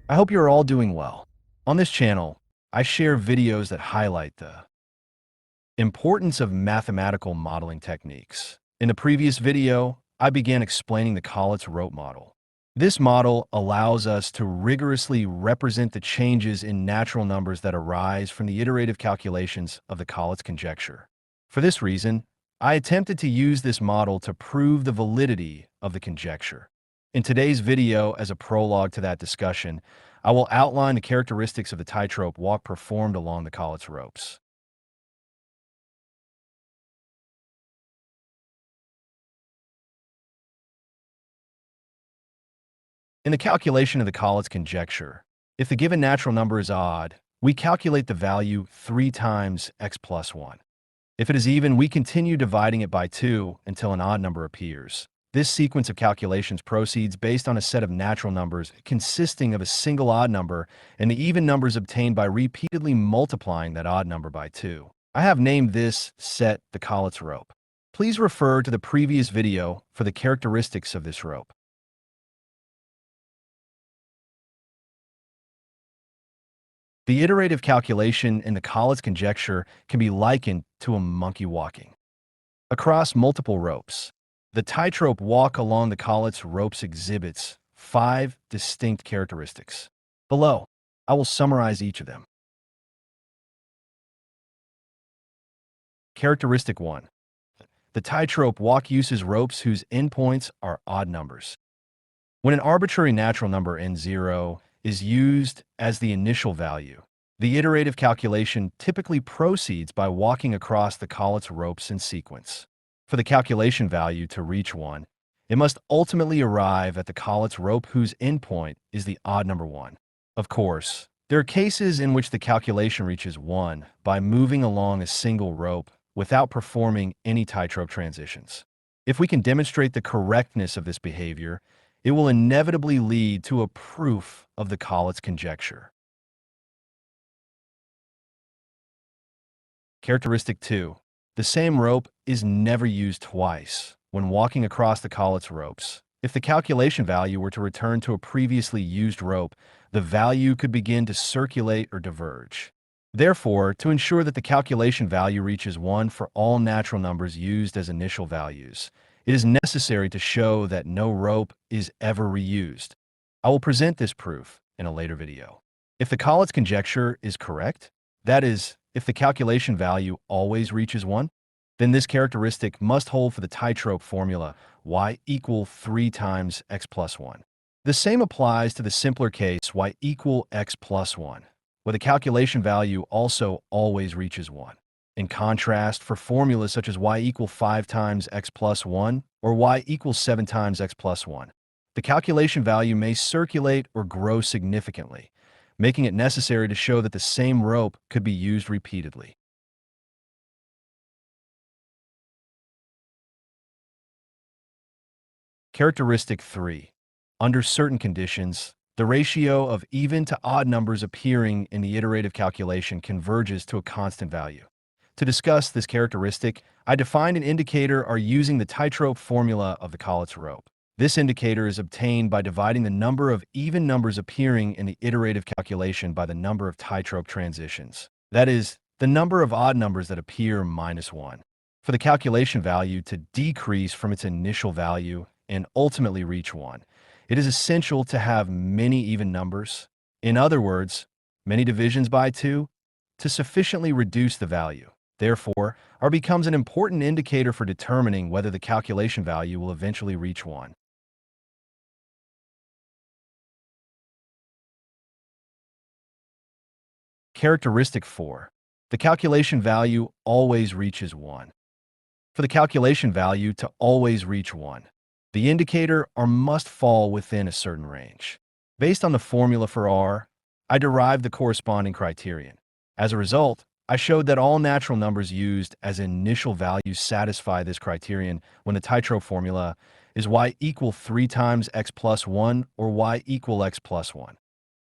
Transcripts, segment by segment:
I hope you're all doing well. On this channel, I share videos that highlight the importance of mathematical modeling techniques. In the previous video, I began explaining the Collatz rope model. This model allows us to rigorously represent the changes in natural numbers that arise from the iterative calculations of the Collatz conjecture. For this reason, I attempted to use this model to prove the validity of the conjecture. In today's video, as a prologue to that discussion, I will outline the characteristics of the tightrope walk performed along the Collatz ropes. In the calculation of the Collatz conjecture, if the given natural number is odd, we calculate the value 3 times x plus 1. If it is even, we continue dividing it by 2 until an odd number appears. This sequence of calculations proceeds based on a set of natural numbers consisting of a single odd number and the even numbers obtained by repeatedly multiplying that odd number by 2. I have named this set the Collatz rope. Please refer to the previous video for the characteristics of this rope. The iterative calculation in the Collatz conjecture can be likened to a monkey walking across multiple ropes. The tightrope walk along the Collatz ropes exhibits 5 distinct characteristics. Below, I will summarize each of them. Characteristic 1. The tightrope walk uses ropes whose endpoints are odd numbers. When an arbitrary natural number n0 is used as the initial value, the iterative calculation typically proceeds by walking across the Collatz ropes in sequence. For the calculation value to reach 1, it must ultimately arrive at the Collatz rope whose endpoint is the odd number 1. Of course, there are cases in which the calculation reaches 1 by moving along a single rope without performing any tightrope transitions. If we can demonstrate the correctness of this behavior, it will inevitably lead to a proof of the Collatz conjecture. Characteristic 2. The same rope is never used twice when walking across the Collatz ropes. If the calculation value were to return to a previously used rope, the value could begin to circulate or diverge. Therefore, to ensure that the calculation value reaches 1 for all natural numbers used as initial values, it is necessary to show that no rope is ever reused. I will present this proof in a later video. If the Collatz conjecture is correct, that is, if the calculation value always reaches 1, then this characteristic must hold for the tightrope formula y equal 3 times x plus 1. The same applies to the simpler case y equal x plus 1, where the calculation value also always reaches 1. In contrast, for formulas such as y equal 5 times x plus 1 or y equals 7 times x plus 1, the calculation value may circulate or grow significantly, making it necessary to show that the same rope could be used repeatedly. Characteristic 3. Under certain conditions, the ratio of even to odd numbers appearing in the iterative calculation converges to a constant value. To discuss this characteristic, I defined an indicator are using the tightrope formula of the Collatz rope. This indicator is obtained by dividing the number of even numbers appearing in the iterative calculation by the number of tightrope transitions. That is, the number of odd numbers that appear minus 1. For the calculation value to decrease from its initial value and ultimately reach 1, it is essential to have many even numbers, in other words, many divisions by 2, to sufficiently reduce the value. Therefore, R becomes an important indicator for determining whether the calculation value will eventually reach 1. Characteristic 4. The calculation value always reaches 1. For the calculation value to always reach 1, the indicator R must fall within a certain range. Based on the formula for R, I derived the corresponding criterion. As a result, I showed that all natural numbers used as initial values satisfy this criterion when the tightrope formula is y equal 3 times x plus 1 or y equal x plus 1.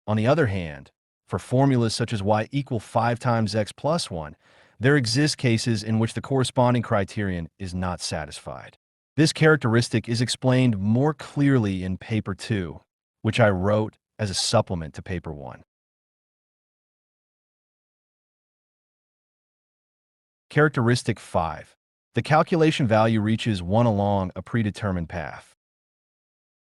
On the other hand, for formulas such as y equal 5 times x plus 1, there exist cases in which the corresponding criterion is not satisfied. This characteristic is explained more clearly in paper 2, which I wrote as a supplement to Paper 1. Characteristic 5. The calculation value reaches 1 along a predetermined path.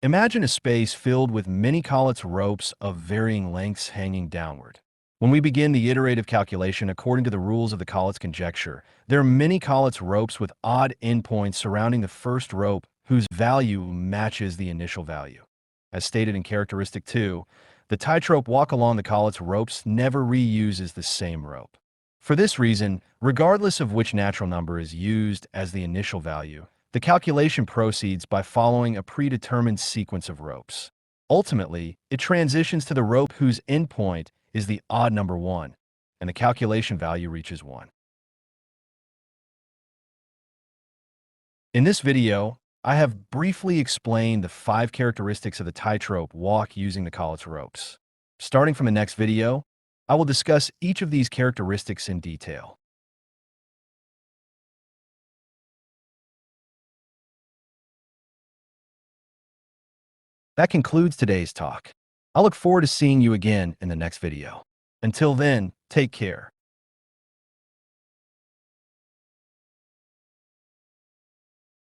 Imagine a space filled with many Collatz ropes of varying lengths hanging downward. When we begin the iterative calculation according to the rules of the Collatz conjecture, there are many Collatz ropes with odd endpoints surrounding the first rope whose value matches the initial value. As stated in characteristic 2, the tightrope walk along the Collatz ropes never reuses the same rope. For this reason, regardless of which natural number is used as the initial value, the calculation proceeds by following a predetermined sequence of ropes. Ultimately, it transitions to the rope whose endpoint is the odd number 1, and the calculation value reaches 1. In this video, I have briefly explained the 5 characteristics of the tightrope walk using the Collatz ropes. Starting from the next video, I will discuss each of these characteristics in detail. That concludes today's talk. I look forward to seeing you again in the next video. Until then, take care.